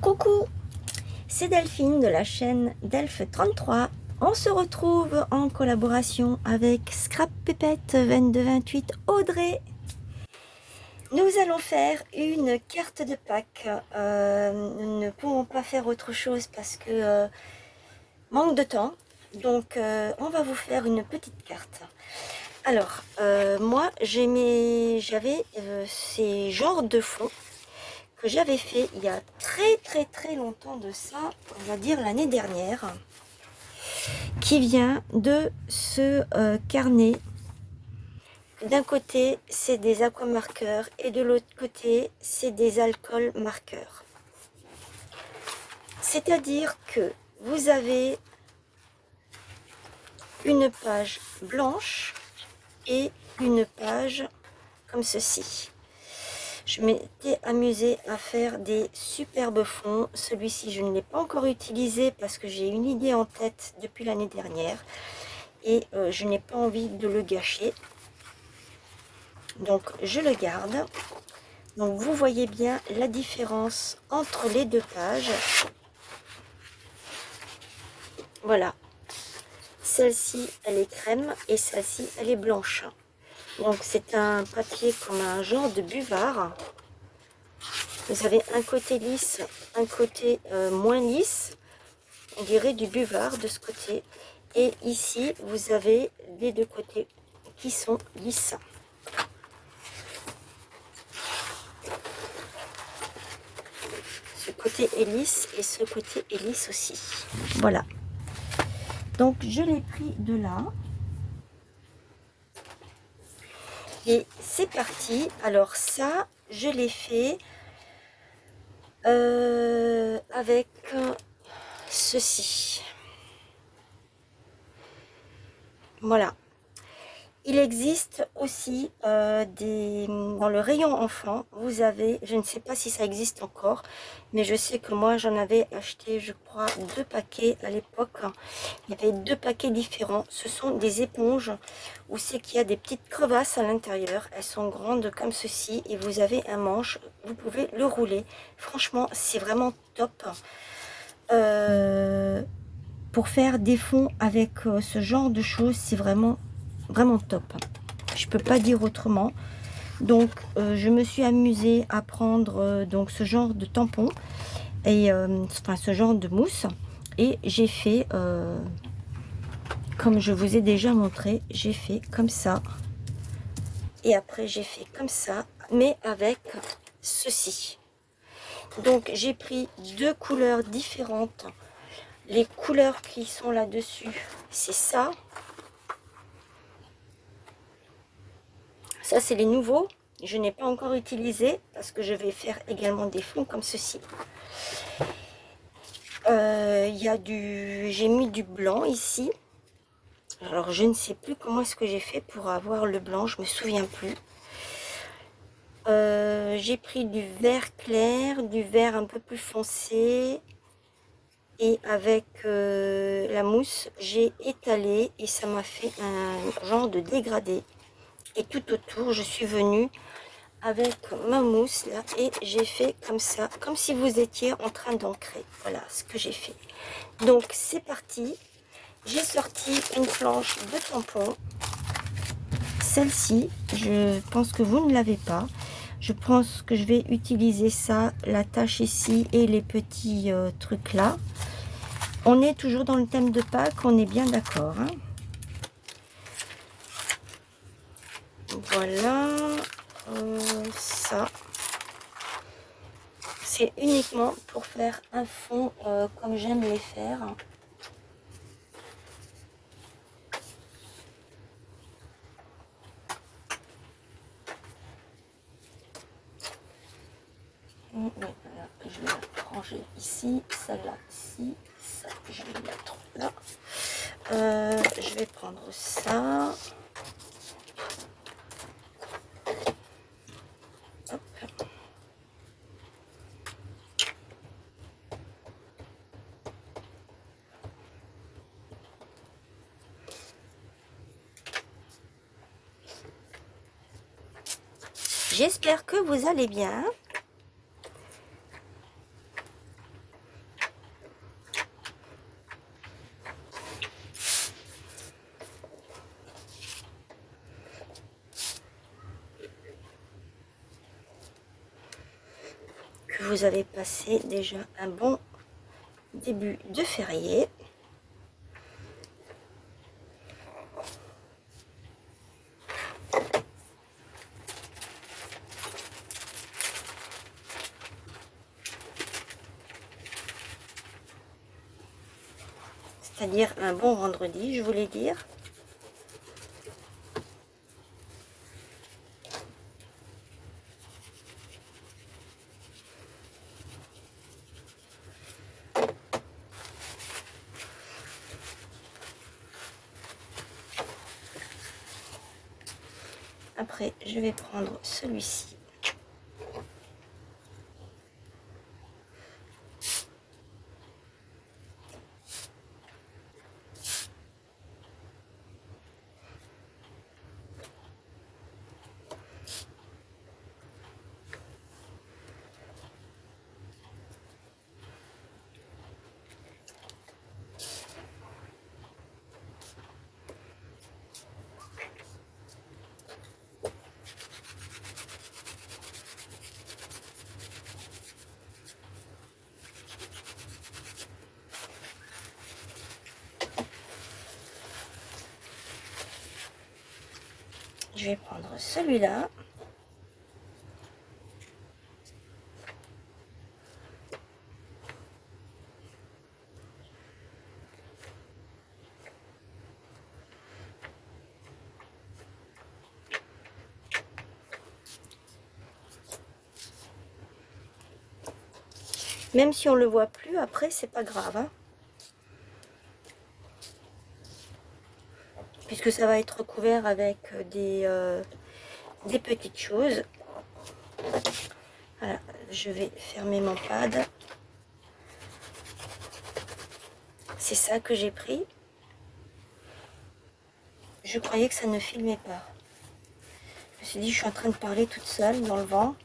Coucou, c'est Delphine de la chaîne Delph33. On se retrouve en collaboration avec Scrap Pépette 2228 Audrey. Nous allons faire une carte de Pâques. Nous ne pouvons pas faire autre chose parce que manque de temps. Donc on va vous faire une petite carte. Alors, moi j'avais ces genres de fonds que j'avais fait il y a très longtemps de ça, on va dire l'année dernière, qui vient de ce carnet. D'un côté c'est des aquamarqueurs et de l'autre côté c'est des alcool marqueurs. C'est-à-dire que vous avez une page blanche et une page comme ceci. Je m'étais amusée à faire des superbes fonds. Celui-ci, je ne l'ai pas encore utilisé parce que j'ai une idée en tête depuis l'année dernière. Et je n'ai pas envie de le gâcher. Donc, je le garde. Donc, vous voyez bien la différence entre les deux pages. Voilà. Celle-ci, elle est crème et celle-ci, elle est blanche. Donc, c'est un papier comme un genre de buvard. Vous avez un côté lisse, un côté moins lisse, on dirait du buvard de ce côté. Et ici, vous avez les deux côtés qui sont lisses. Ce côté est lisse et ce côté est lisse aussi. Voilà. Donc, je l'ai pris de là. Et c'est parti. Alors ça, je l'ai fait avec ceci. Voilà. Il existe aussi dans le rayon enfant, vous avez, je ne sais pas si ça existe encore, mais je sais que moi j'en avais acheté, je crois, 2 paquets à l'époque. Il y avait 2 paquets différents. Ce sont des éponges où c'est qu'il y a des petites crevasses à l'intérieur. Elles sont grandes comme ceci et vous avez un manche, vous pouvez le rouler. Franchement, c'est vraiment top. Pour faire des fonds avec ce genre de choses, c'est vraiment top. Je peux pas dire autrement. Donc je me suis amusée à prendre donc ce genre de tampon et enfin ce genre de mousse, et j'ai fait comme je vous ai déjà montré, j'ai fait comme ça et après j'ai fait comme ça, mais avec ceci. Donc j'ai pris 2 couleurs différentes. Les couleurs qui sont là dessus, c'est ça. Ça, c'est les nouveaux. Je n'ai pas encore utilisé parce que je vais faire également des fonds comme ceci. J'ai mis du blanc ici. Alors, je ne sais plus comment est-ce que j'ai fait pour avoir le blanc. Je me souviens plus. J'ai pris du vert clair, du vert un peu plus foncé. Et avec la mousse, j'ai étalé et ça m'a fait un genre de dégradé. Et tout autour, je suis venue avec ma mousse là et j'ai fait comme ça, comme si vous étiez en train d'ancrer. Voilà ce que j'ai fait. Donc c'est parti. J'ai sorti une planche de tampon. Celle-ci, je pense que vous ne l'avez pas. Je pense que je vais utiliser ça, la tache ici et les petits trucs là. On est toujours dans le thème de Pâques, on est bien d'accord, hein. Voilà, ça. C'est uniquement pour faire un fond comme j'aime les faire. Oui, voilà, je vais la ranger ici, celle-là ici, ça je vais la mettre là. Je vais prendre ça. Hop. J'espère que vous allez bien. que vous avez passé déjà un bon début de férié. C'est-à-dire un bon vendredi, je voulais dire. Après, je vais prendre celui-ci. Je vais prendre celui-là. Même si on le voit plus, après, c'est pas grave. Hein, puisque ça va être recouvert avec des petites choses. Voilà, je vais fermer mon pad. C'est ça que j'ai pris. Je croyais que ça ne filmait pas. Je me suis dit, je suis en train de parler toute seule dans le vent.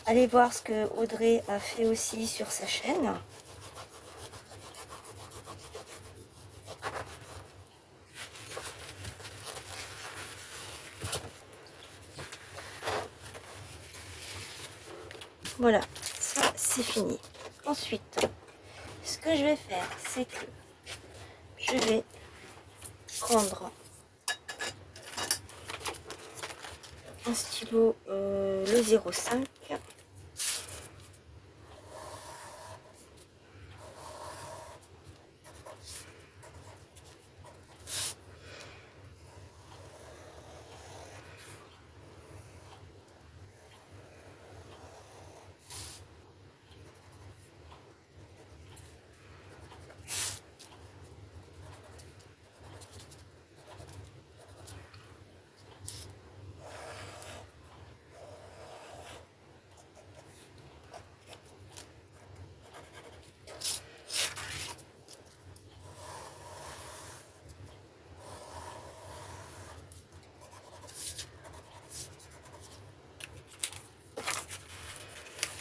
Allez voir ce que Audrey a fait aussi sur sa chaîne. Voilà, ça c'est fini. Ensuite, ce que je vais faire, c'est que je vais prendre un stylo, le 05.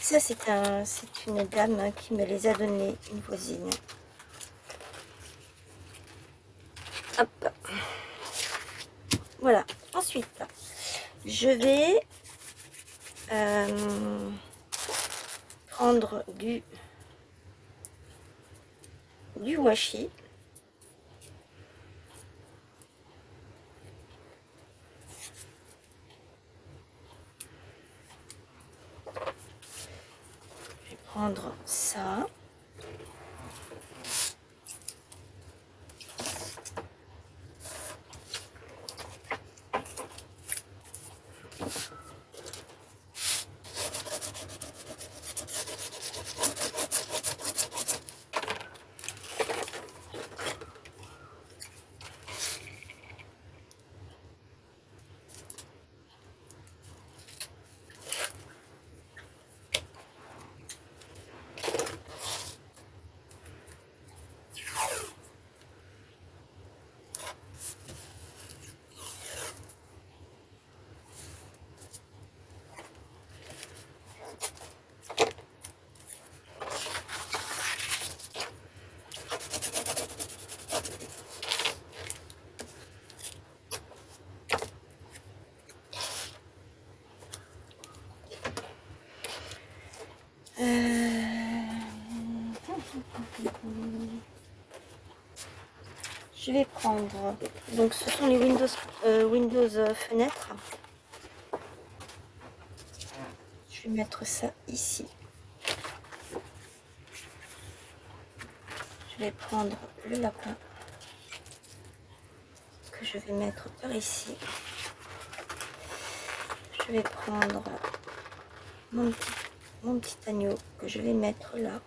Ça, c'est une dame qui me les a donnés, une voisine. Hop. Voilà. Ensuite, je vais prendre du washi. Je vais prendre ça. Je vais prendre, donc ce sont les Windows fenêtres. Je vais mettre ça ici. Je vais prendre le lapin que je vais mettre par ici. Je vais prendre mon petit agneau que je vais mettre là.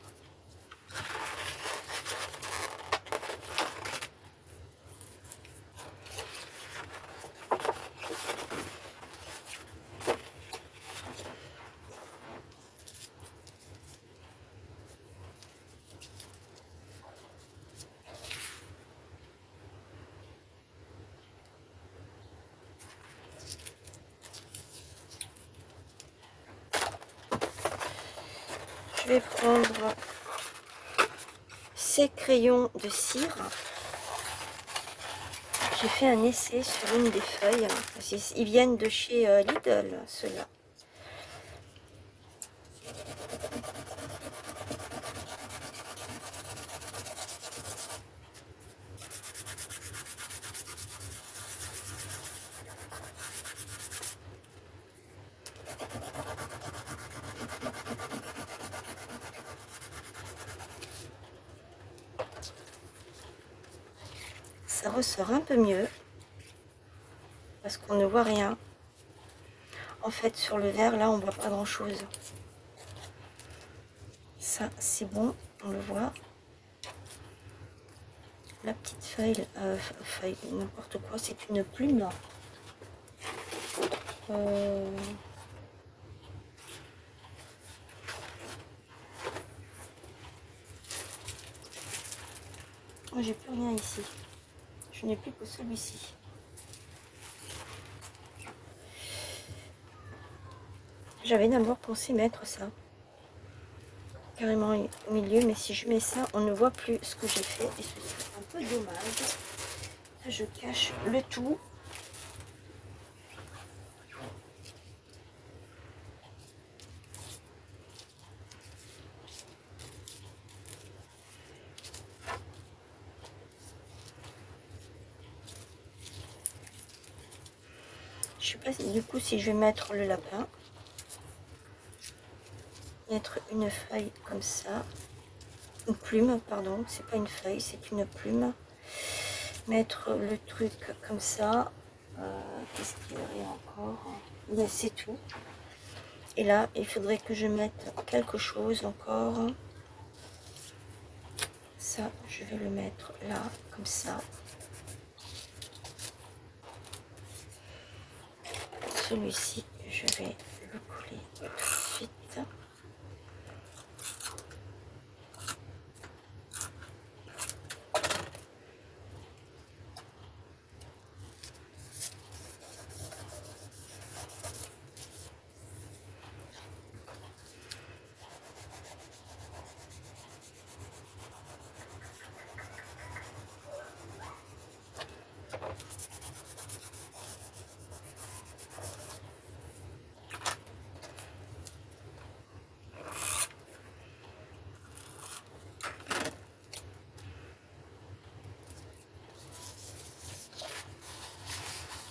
Je vais prendre ces crayons de cire. J'ai fait un essai sur une des feuilles. Ils viennent de chez Lidl, ceux-là. Ça ressort un peu mieux parce qu'on ne voit rien. En fait, sur le verre, là, on voit pas grand-chose. Ça, c'est bon, on le voit. La petite feuille, n'importe quoi, c'est une plume là. Oh, j'ai plus rien ici. Je n'ai plus que celui-ci. J'avais d'abord pensé mettre ça carrément au milieu, mais si je mets ça, on ne voit plus ce que j'ai fait et c'est un peu dommage. Là, je cache le tout. Je sais pas du coup si je vais mettre le lapin. Mettre une feuille comme ça. Une plume, pardon, c'est pas une feuille, c'est une plume. Mettre le truc comme ça. Qu'est-ce qu'il y aurait encore? C'est tout. Et là, il faudrait que je mette quelque chose encore. Ça, je vais le mettre là, comme ça. Celui-ci, je vais le coller tout de suite.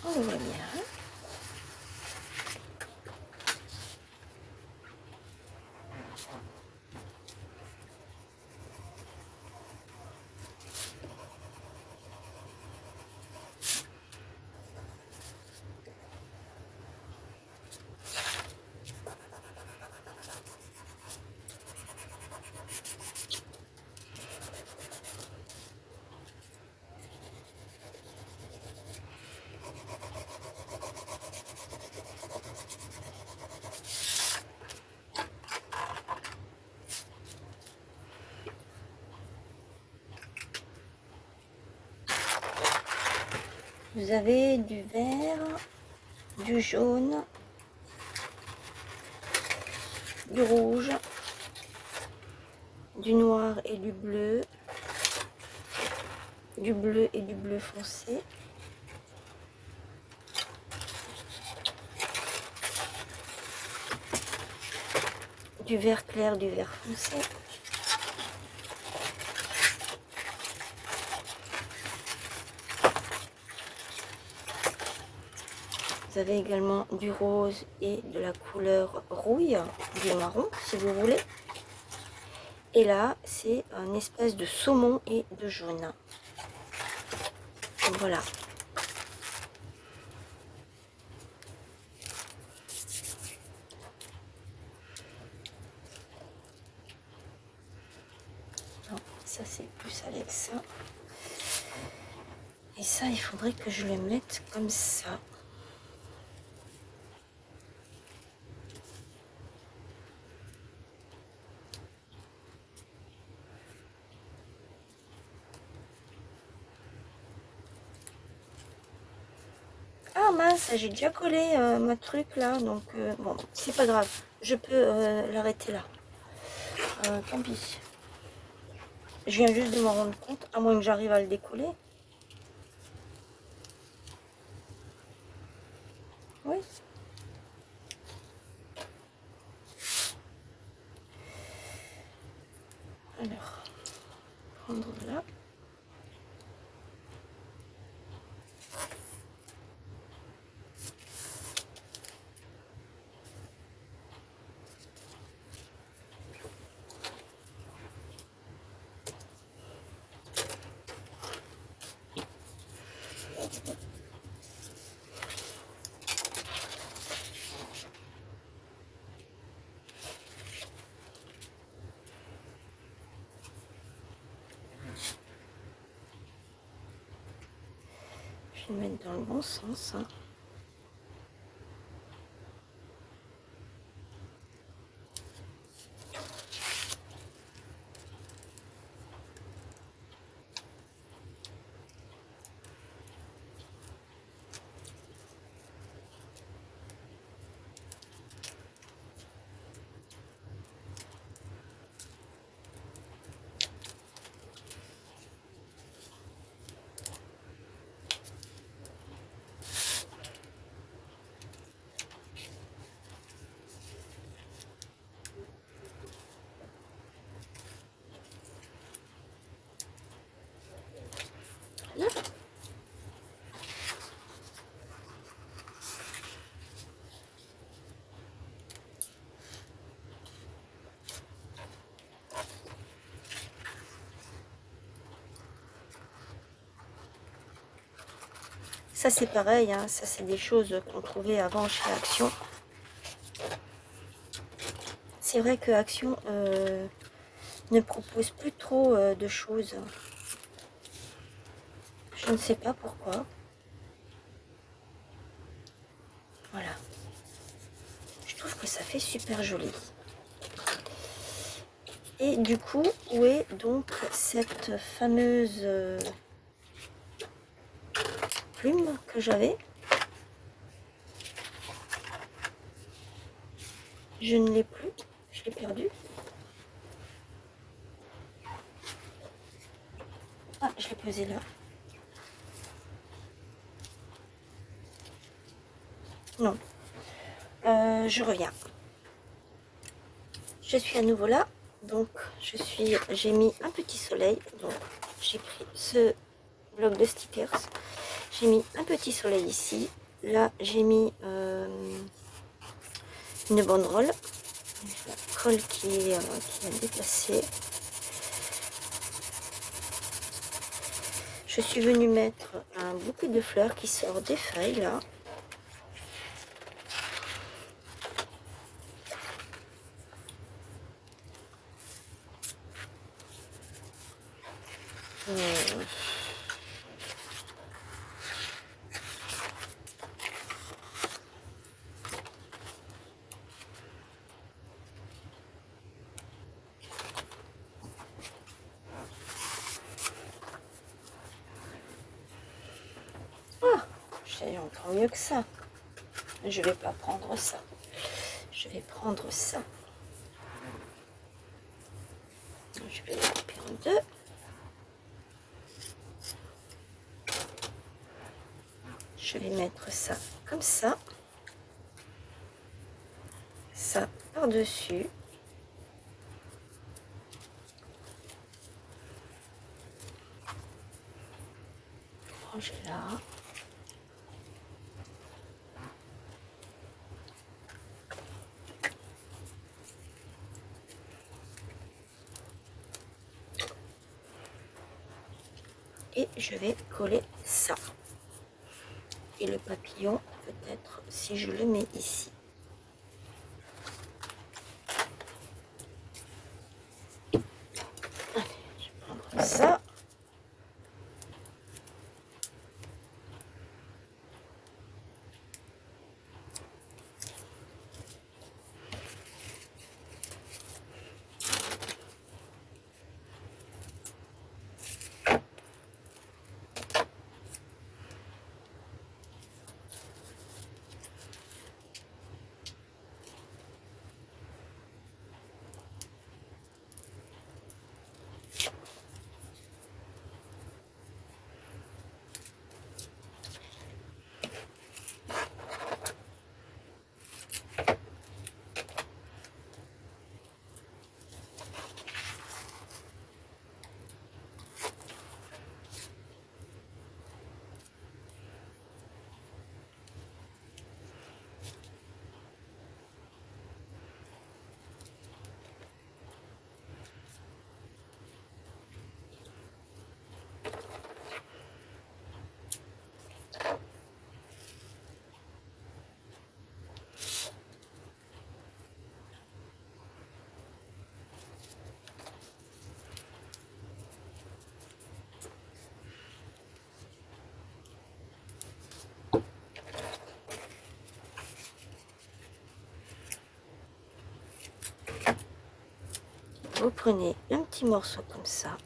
On le voit bien. Vous avez du vert, du jaune, du rouge, du noir et du bleu et du bleu foncé. Du vert clair, du vert foncé. Vous avez également du rose et de la couleur rouille, du marron si vous voulez. Et là, c'est un espèce de saumon et de jaune. Voilà. Non, ça c'est plus avec ça. Et ça, il faudrait que je le mette comme ça. Ah mince, j'ai déjà collé ma truc là, donc bon, c'est pas grave. Je peux l'arrêter là. Tant pis. Je viens juste de m'en rendre compte, à moins que j'arrive à le décoller. Oui. Alors, prendre là. Je vais le mettre dans le bon sens. Hein. Là. Ça c'est pareil, hein. Ça c'est des choses qu'on trouvait avant chez Action. C'est vrai que Action ne propose plus trop de choses. Je ne sais pas pourquoi. Voilà. Je trouve que ça fait super joli. Et du coup, où est donc cette fameuse plume que j'avais? Je ne l'ai plus. Je l'ai perdue. Ah, je l'ai posée là. Non. Je reviens. Je suis à nouveau là. Donc, j'ai mis un petit soleil. Donc, j'ai pris ce bloc de stickers. J'ai mis un petit soleil ici. Là, j'ai mis une banderole. La colle qui est déplacée. Je suis venue mettre un bouquet de fleurs qui sort des feuilles là. J'ai encore mieux que ça. Je vais pas prendre ça. Je vais prendre ça. Je vais le couper en deux. Je vais mettre ça comme ça. Ça par-dessus. Ranger là. et je vais coller ça. Et le papillon, peut-être, si je le mets ici. Allez, je vais prendre ça. Vous prenez un petit morceau comme ça.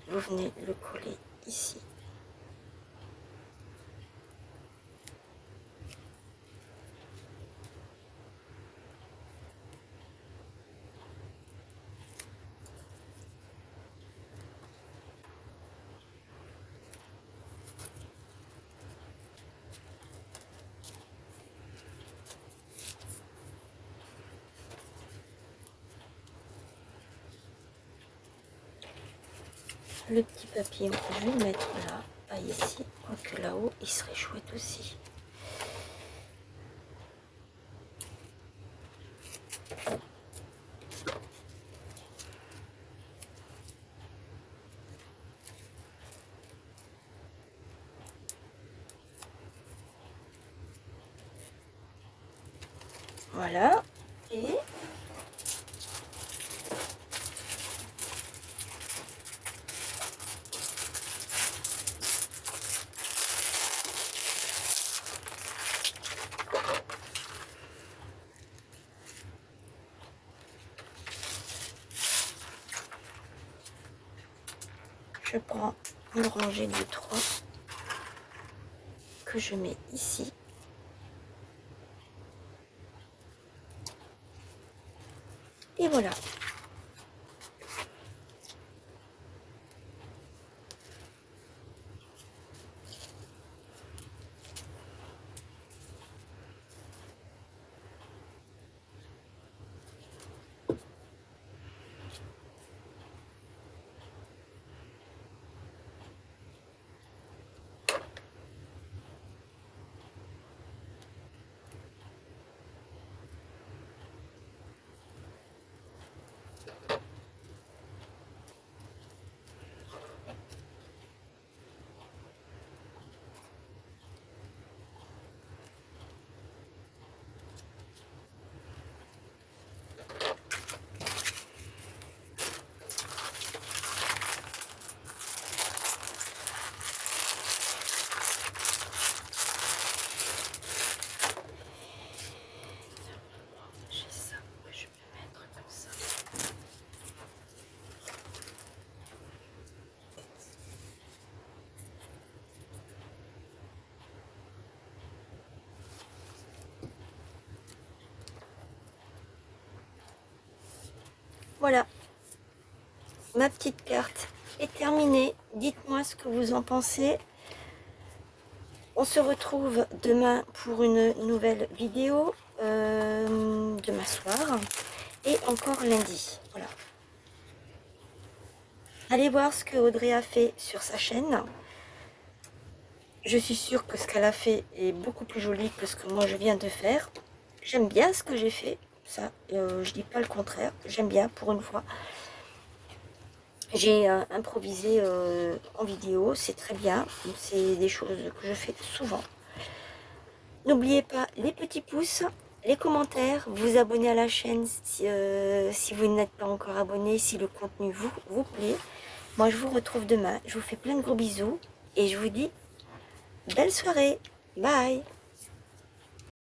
Vous venez le coller ici. Le petit papillon, je vais le mettre là, pas ici, quoique là-haut, il serait chouette aussi. Voilà, et je prends une rangée de 3 que je mets ici. Et voilà. Voilà, ma petite carte est terminée. Dites-moi ce que vous en pensez. On se retrouve demain pour une nouvelle vidéo, demain soir, et encore lundi. Voilà. Allez voir ce que Audrey a fait sur sa chaîne. Je suis sûre que ce qu'elle a fait est beaucoup plus joli que ce que moi je viens de faire. J'aime bien ce que j'ai fait, ça, je dis pas le contraire, j'aime bien pour une fois. J'ai improvisé en vidéo, c'est très bien. C'est des choses que je fais souvent. N'oubliez pas les petits pouces, les commentaires, vous abonner à la chaîne si vous n'êtes pas encore abonné, si le contenu vous plaît. Moi, je vous retrouve demain. Je vous fais plein de gros bisous et je vous dis belle soirée. Bye.